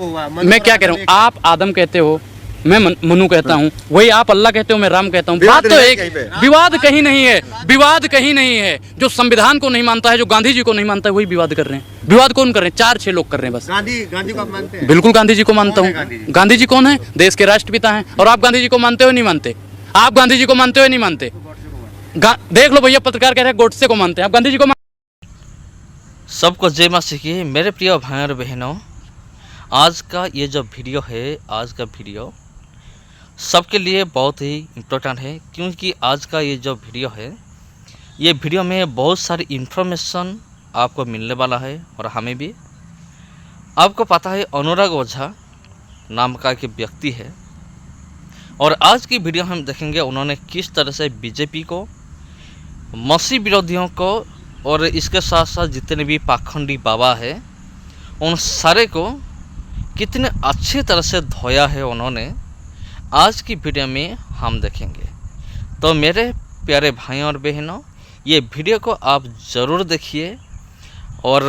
हुआ। मैं क्या कह रहा हूँ, आप आदम कहते हो, मैं मनु कहता हूँ, वही आप अल्लाह कहते हो, मैं राम कहता हूँ। बात तो एक, विवाद कहीं नहीं है, विवाद कहीं नहीं है। जो संविधान को नहीं मानता है, जो गांधी जी को नहीं मानता है, वही विवाद कर रहे हैं। विवाद कौन कर रहे हैं? 4-6 लोग कर रहे हैं बस। गांधी को आप मानते हैं? बिल्कुल गांधी जी को मानता हूँ। गांधी जी कौन है? देश के राष्ट्रपिता हैं। और आप गांधी जी को मानते हो नहीं मानते? आप गांधी जी को मानते हो नहीं मानते? देख लो भैया, पत्रकार कह रहे हैं गोडसे को मानते हैं, आप गांधी जी को सबको जय मां सीखिए। मेरे प्रिय भाई और बहनों, आज का ये जो वीडियो है, आज का वीडियो सबके लिए बहुत ही इम्पोर्टेंट है, क्योंकि आज का ये जो वीडियो है, ये वीडियो में बहुत सारी इन्फॉर्मेशन आपको मिलने वाला है और हमें भी। आपको पता है अनुराग ओझा नाम का एक व्यक्ति है, और आज की वीडियो हम देखेंगे उन्होंने किस तरह से बीजेपी को, मसीह विरोधियों को और इसके साथ साथ जितने भी पाखंडी बाबा है उन सारे को कितने अच्छी तरह से धोया है उन्होंने, आज की वीडियो में हम देखेंगे। तो मेरे प्यारे भाइयों और बहनों, ये वीडियो को आप ज़रूर देखिए, और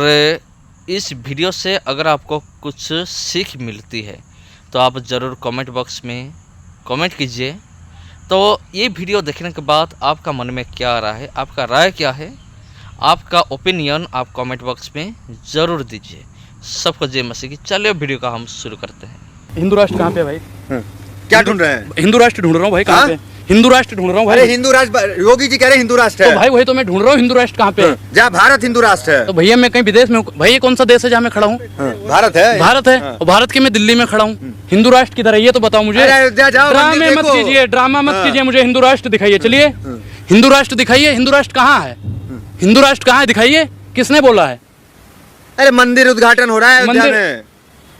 इस वीडियो से अगर आपको कुछ सीख मिलती है तो आप ज़रूर कमेंट बॉक्स में कमेंट कीजिए। तो ये वीडियो देखने के बाद आपका मन में क्या आ रहा है, आपका राय क्या है, आपका ओपिनियन आप कमेंट बॉक्स में ज़रूर दीजिए। सबको जय मसीह की। चलिए वीडियो का हम शुरू करते हैं। हिंदू राष्ट्र कहाँ पे भाई? क्या ढूंढ रहे हैं? हिंदू राष्ट्र ढूंढ रहा हूँ भाई। कहाँ पे? हिंदू राष्ट्र ढूंढ रहा हूँ भाई। अरे हिंदू राष्ट्र, योगी जी कह रहे हिंदू राष्ट्र है। तो भाई वही तो मैं ढूंढ रहा हूँ, हिंदू राष्ट्र कहाँ पे? जहाँ भारत हिंदू राष्ट्र है। तो भैया मैं कहीं विदेश में हूँ भाई। ये कौन सा देश है जहाँ मैं खड़ा हूँ? भारत है। भारत है। और भारत के मैं दिल्ली में खड़ा हूँ। हिंदू राष्ट्र किधर है ये तो बताओ मुझे। ड्रामे मत कीजिए, ड्रामा मत कीजिए, मुझे हिंदू राष्ट्र दिखाइए। चलिए हिंदू राष्ट्र दिखाइए। हिंदू राष्ट्र कहाँ है? हिंदू राष्ट्र कहाँ है दिखाइए। किसने बोला है? अरे मंदिर उद्घाटन हो रहा है अयोध्या में।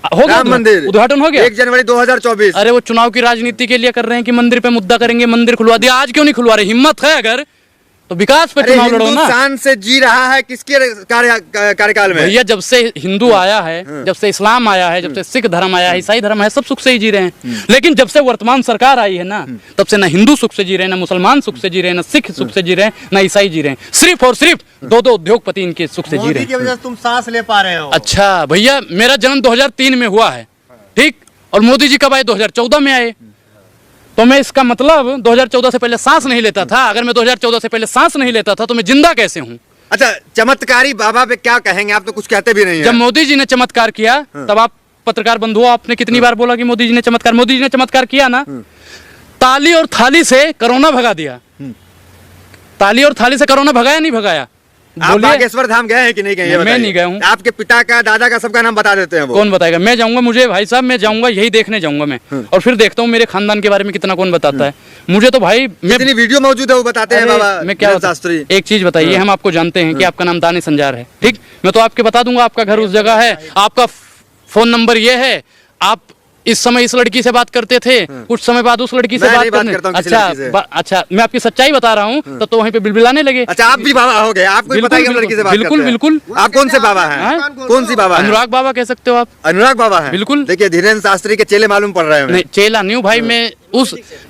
हो गया मंदिर उद्घाटन हो गया 1 जनवरी 2024। अरे वो चुनाव की राजनीति के लिए कर रहे हैं कि मंदिर पे मुद्दा करेंगे, मंदिर खुलवा दिया। आज क्यों नहीं खुलवा रहे? हिम्मत है अगर तो विकास पे चुनाव लड़ो ना। हिंदुस्तान से जी रहा है किसके कार्यकाल में? भैया जब से हिंदू आया है, जब से इस्लाम आया है, जब से सिख धर्म आया है, ईसाई धर्म है, सब सुख से ही जी रहे हैं। लेकिन जब से वर्तमान सरकार आई है ना, तब से ना हिंदू सुख से जी रहे हैं, ना मुसलमान सुख से जी रहे हैं, ना सिख सुख से जी रहे हैं, ना ईसाई जी रहे हैं। सिर्फ और सिर्फ 2 उद्योगपति इनके सुख से जी रहे हैं। तुम सांस ले पा रहे हो। अच्छा भैया, मेरा जन्म 2003 में हुआ है, ठीक, और मोदी जी कब आए? 2014 में आए। तो मैं इसका मतलब 2014 से पहले सांस नहीं लेता था। अगर मैं 2014 से पहले सांस नहीं लेता था तो मैं जिंदा कैसे हूँ? अच्छा, चमत्कारी बाबा पे क्या कहेंगे? आप तो कुछ कहते भी नहीं जब मोदी जी ने चमत्कार किया तब आप पत्रकार बंधुओं, आपने कितनी बार बोला कि मोदी जी ने चमत्कार? मोदी जी ने चमत्कार किया ना, ताली और थाली से कोरोना भगा दिया। ताली और थाली से कोरोना भगाया नहीं भगाया? आप बागेश्वर धाम गए हैं कि नहीं गए? मैं नहीं गया हूँ। आपके पिता का, दादा का, सबका नाम बता देते हैं वो। कौन बताएगा? मैं जाऊंगा, मुझे भाई साहब मैं जाऊंगा, यही देखने जाऊंगा मैं, और फिर देखता हूँ मेरे खानदान के बारे में कितना कौन बताता है। मुझे तो भाई जितनी वीडियो मौजूद है वो बताते हैं बाबा। मैं क्या शास्त्री, एक चीज बताइए, हम आपको जानते हैं कि आपका नाम दानिश संजार है, ठीक, मैं तो आपके बता दूंगा आपका घर उस जगह है, आपका फोन नंबर ये है, आप इस समय इस लड़की से बात करते थे, कुछ समय बाद उस लड़की से बात करते। अच्छा मैं आपकी सच्चाई बता रहा हूँ तो वहीं पे बिलबिलाने लगे। अच्छा, आप भी बाबा हो गए? आपको भी पता है कि लड़की से बात करते हैं? बिल्कुल बिल्कुल। आप कौन से बाबा हैं? कौन सी बाबा? अनुराग बाबा कह सकते हो आप। अनुराग बाबा है? बिल्कुल। देखिए धीरेन्द्र शास्त्री के चेले मालूम पड़ रहे हैं। नहीं, चेला नहीं हूँ भाई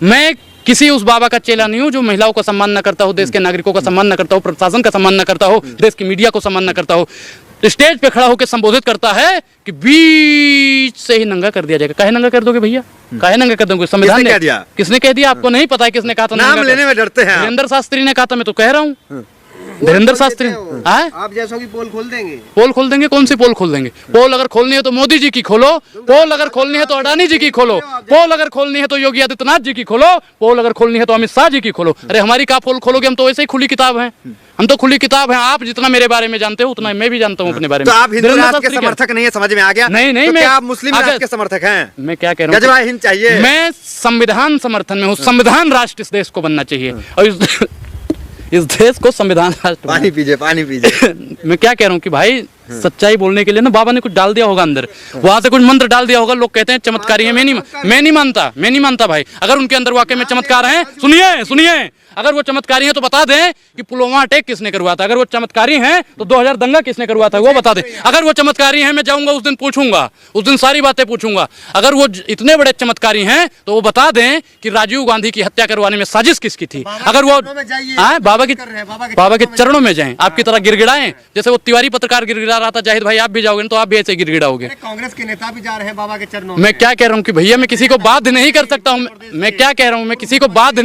मैं किसी उस बाबा का चेला नहीं हूँ जो महिलाओं का सम्मान न करता हो, देश के नागरिकों का सम्मान न करता हो, प्रशासन का सम्मान न करता हो, देश की मीडिया को सम्मान न करता हो। स्टेज पे खड़ा होकर संबोधित करता है कि बीच से ही नंगा कर दिया जाएगा। काहे नंगा कर दोगे भैया? काहे नंगा कर दोगे? संविधान ने किसने कह दिया? आपको नहीं पता है किसने कहा था? नाम लेने में डरते हैं। धीरेन्द्र शास्त्री ने कहा था, मैं तो कह रहा हूँ। धीरेन्द्र शास्त्री आप जैसों की पोल खोल देंगे। पोल खोल देंगे? कौन सी पोल खोल देंगे? पोल अगर खोलनी है तो मोदी जी की खोलो, पोल अगर खोलनी है तो अडानी जी की खोलो, पोल अगर खोलनी है तो योगी आदित्यनाथ जी की खोलो, पोल अगर खोलनी है तो अमित शाह जी की खोलो। अरे हमारी क्या पोल खोलोगे? हम तो वैसे ही खुली किताब हैं, हम तो खुली किताब हैं। आप जितना मेरे बारे में जानते हो उतना मैं भी जानता हूँ अपने बारे में। तो आप हिंदू राष्ट्र के समर्थक नहीं है, समझ में आ गया? नहीं नहीं, मैं आप मुस्लिम राष्ट्र के समर्थक हैं? मैं क्या कह रहा हूँ, गजवा हिंद चाहिए। मैं संविधान समर्थन में हूँ। संविधान राष्ट्र इस देश को बनना चाहिए, और इस देश को संविधान राष्ट्र। पानी पीजिए, पानी पीजिए। मैं क्या कह रहा हूँ कि भाई सच्चाई बोलने के लिए ना बाबा ने कुछ डाल दिया होगा अंदर, वहां से कुछ मंत्र डाल दिया होगा। लोग कहते हैं चमत्कारी है, मैं नहीं मानता भाई। अगर उनके अंदर वाकई में चमत्कार है, सुनिए, अगर वो चमत्कारी हैं तो बता दें कि पुलवामा अटैक किसने करवाया था। अगर वो चमत्कारी हैं तो 2000 दंगा किसने करवाया था वो बता दें। अगर वो चमत्कारी हैं, मैं जाऊंगा उस दिन पूछूंगा, उस दिन सारी बातें पूछूंगा। अगर वो इतने बड़े चमत्कारी हैं तो वो बता दें कि राजीव गांधी की हत्या करवाने में साजिश किसकी थी। अगर वो बाबा के चरणों में जाएं, आपकी तरह गिड़गिड़ाएं, जैसे वो तिवारी पत्रकार गिड़गिड़ा रहा था जाहिद भाई आप भी जाओगे तो आप भी ऐसे गिड़गिड़ाओगे। कांग्रेस के नेता भी जा रहे हैं बाबा के चरणों में। मैं क्या कह रहा हूँ कि भैया मैं किसी को बाध्य नहीं कर सकता हूँ। मैं क्या कह रहा हूँ, मैं किसी को बाध्य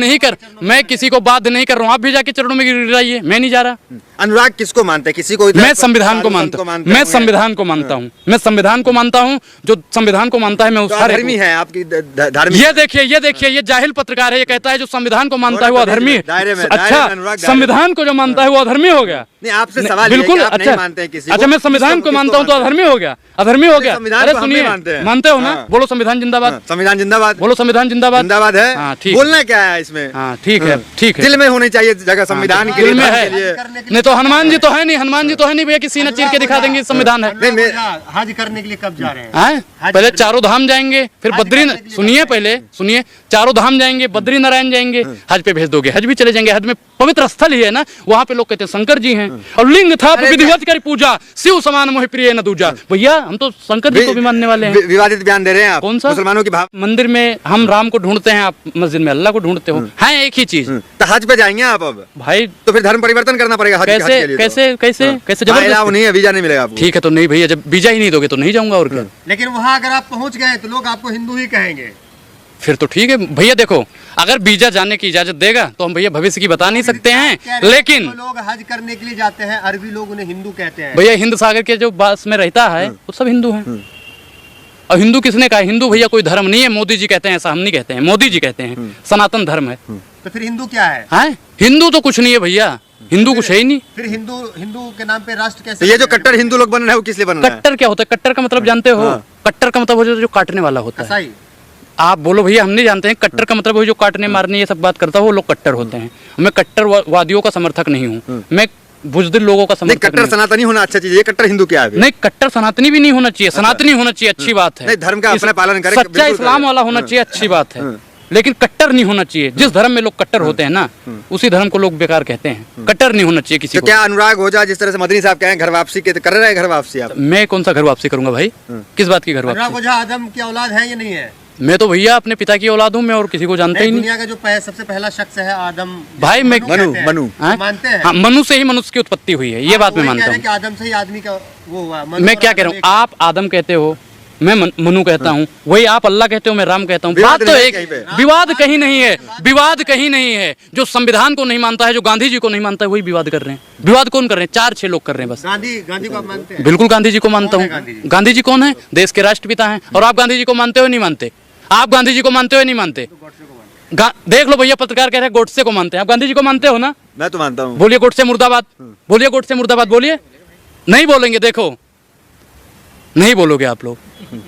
नहीं कर रहा हूँ। आप भी जाके चरणों में गिड़गिड़ाइए, मैं नहीं जा रहा। अनुराग किसको मानते हैं? किसी को? मैं संविधान को मानता हूँ। मैं संविधान को मानता हूँ। मैं संविधान को मानता हूँ। जो संविधान को मानता है मैं उस धर्मी है आपकी धार्मिक। ये देखिए ये जाहिल पत्रकार है, ये कहता है जो संविधान को मानता है वो अधर्मी है। अच्छा, संविधान को जो मानता है वो अधर्मी हो गया? नहीं, आपसे सवाल बिल्कुल। आप नहीं मानते हैं किसी को। अच्छा, मैं संविधान को मानता हूँ तो अधर्मी हो गया? अधर्मी हो गया? अरे सुनिए, मानते हो ना? बोलो संविधान जिंदाबाद। संविधान जिंदाबाद बोलो। संविधान जिंदाबाद जिंदाबाद है। हाँ ठीक। बोलना क्या है इसमें? हाँ ठीक है, ठीक है। दिल में होनी चाहिए जगह संविधान के दिल में लिए। है नहीं तो हनुमान जी तो है नहीं, हनुमान जी तो है नहीं भैया कि सीना चीर के दिखा देंगे संविधान है। हज करने के लिए कब जा रहे हैं? पहले चारों धाम जाएंगे, फिर बद्रीनाथ। सुनिए चारों धाम जाएंगे, बद्री नारायण जाएंगे, हज पे भेज दोगे, हज भी चले जाएंगे। हज में पवित्र स्थल ही है ना, वहाँ पे लोग कहते हैं शंकर जी हैं और लिंग था विधिवत करी पूजा, शिव समान मोहि प्रिय न दूजा। भैया हम तो शंकर जी को भी मानने वाले हैं। विवादित बयान दे रहे हैं आप। कौन सा? मुसलमानों की भाव। मंदिर में हम राम को ढूंढते हैं, आप मस्जिद में अल्लाह को ढूंढते हो। है एक ही चीज। तो हज पे जाएंगे आप अब भाई? तो फिर धर्म परिवर्तन करना पड़ेगा। हज कैसे के लिए कैसे कैसे कैसे जबरदस्ती नहीं है, वीजा नहीं मिलेगा आपको। ठीक है तो नहीं भैया, जब वीजा ही नहीं दोगे तो नहीं जाऊंगा और क्या। लेकिन वहाँ अगर आप पहुँच गए तो लोग आपको हिंदू ही कहेंगे। फिर तो ठीक है भैया। देखो अगर वीजा जाने की इजाजत देगा तो हम भैया भविष्य की बता नहीं सकते हैं, लेकिन लोग हज करने के लिए जाते हैं, अरबी लोग उन्हें हिंदू कहते हैं। भैया हिंद सागर के जो पास में रहता है वो सब हिंदू हैं। और हिंदू किसने कहा? हिंदू भैया कोई धर्म नहीं है। मोदी जी कहते हैं ऐसा, हम नहीं कहते हैं। मोदी जी कहते हैं सनातन धर्म है। तो फिर हिंदू क्या है? हिंदू तो कुछ नहीं है भैया, हिंदू कुछ है ही नहीं। फिर हिंदू के नाम पे राष्ट्र कैसे? ये जो कट्टर हिंदू लोग बन रहे हैं वो किस लिए बन रहे हैं? कट्टर क्या होता है? कट्टर का मतलब जानते हो? कट्टर का मतलब जो काटने वाला होता है। आप बोलो भैया हम नहीं जानते हैं। कट्टर का मतलब जो काटने मारने ये सब बात करता है वो लोग कट्टर होते हैं। मैं कट्टरवादियों का समर्थक नहीं हूँ, मैं बुजदिल लोगों का समर्थक। कट्टर सनातनी होना अच्छा चीज है। कट्टर हिंदू क्या है? नहीं, कट्टर सनातनी भी नहीं होना चाहिए। सनातनी होना चाहिए, अच्छी बात है। धर्म का अपना पालन करें, सच्चा इस्लाम वाला होना चाहिए, अच्छी बात है। लेकिन कट्टर नहीं होना चाहिए। जिस धर्म में लोग कट्टर होते हैं ना उसी धर्म को लोग बेकार कहते हैं। कट्टर नहीं होना चाहिए किसी को। क्या अनुराग ओझा जिस तरह से मदनी साहब कहें घर वापसी के कर रहे हैं? घर वापसी आप? मैं कौन सा घर वापसी करूंगा भाई? किस बात की घर वापसी? अनुराग ओझा आदम की औलाद है या नहीं है? मैं तो भैया अपने पिता की औलाद हूँ, मैं और किसी को जानता ही नहीं। दुनिया का जो सबसे पहला शख्स है आदम भाई। मैं मनु मानते हैं? हाँ, मनु से ही मनुष्य की उत्पत्ति हुई है, ये बात मैं मानता हूँ। आदम से ही आदमी का वो हुआ। मैं क्या कह रहा हूँ, आप आदम कहते हो, मैं मनु कहता हूँ, वही आप अल्लाह कहते हो, मैं राम कहता हूँ। बात तो एक, विवाद कहीं नहीं है। विवाद कहीं नहीं है। जो संविधान को नहीं मानता है, जो गांधी जी को नहीं मानता है, वही विवाद कर रहे हैं। विवाद कौन कर रहे हैं? 4-6 लोग कर रहे हैं बस। गांधी को आप मानते हैं? बिल्कुल गांधी जी को मानता हूँ। गांधी जी कौन है? देश के राष्ट्रपिता हैं। और आप गांधी जी को मानते हो नहीं मानते? आप गांधी जी को मानते हो नहीं मानते? देख लो भैया, पत्रकार कह रहे हैं गोडसे को मानते हैं। आप गांधी जी को मानते हो ना? मैं तो मानता हूँ। बोलिए गोडसे मुर्दाबाद। बोलिए गोडसे मुर्दाबाद। बोलिए। नहीं बोलेंगे। देखो नहीं बोलोगे आप लोग।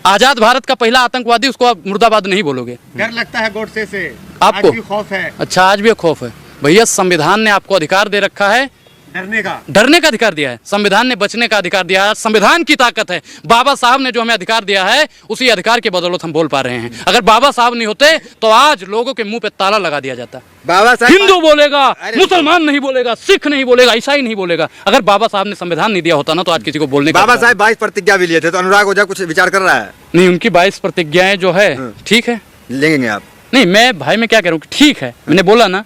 आजाद भारत का पहला आतंकवादी, उसको आप मुर्दाबाद नहीं बोलोगे। डर लगता है गोडसे से आपको? आज भी खौफ है। अच्छा, आज भी खौफ है भैया। संविधान ने आपको अधिकार दे रखा है, डरने का अधिकार दिया है। संविधान ने बचने का अधिकार दिया है। संविधान की ताकत है। बाबा साहब ने जो हमें अधिकार दिया है उसी अधिकार के बदौलत हम बोल पा रहे हैं। अगर बाबा साहब नहीं होते तो आज लोगों के मुंह पे ताला लगा दिया जाता। बाबा साहब हिंदू बोलेगा, मुसलमान नहीं बोलेगा, सिख नहीं बोलेगा, ईसाई नहीं बोलेगा। अगर बाबा साहब ने संविधान नहीं दिया होता ना तो आज किसी को बोलने का। बाबा साहब 22 प्रतिज्ञा भी लिए थे, तो अनुराग ओझा कुछ विचार कर रहा है? नहीं, उनकी 22 प्रतिज्ञाएं जो है ठीक है, लेंगे आप? नहीं, मैं भाई मैं क्या कह रहा हूँ, ठीक है। मैंने बोला ना,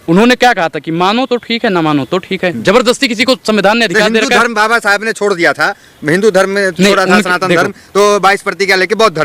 उन्होंने क्या कहा था कि मानो तो ठीक है, ना मानो तो ठीक है। जबरदस्ती किसी को संविधान ने अधिकार दे रखा है। धर्म बाबा साहब ने छोड़ दिया था, हिंदू धर्म में छोड़ा था, सनातन धर्म। तो 22 प्रतिज्ञा लेके बौद्ध धर्म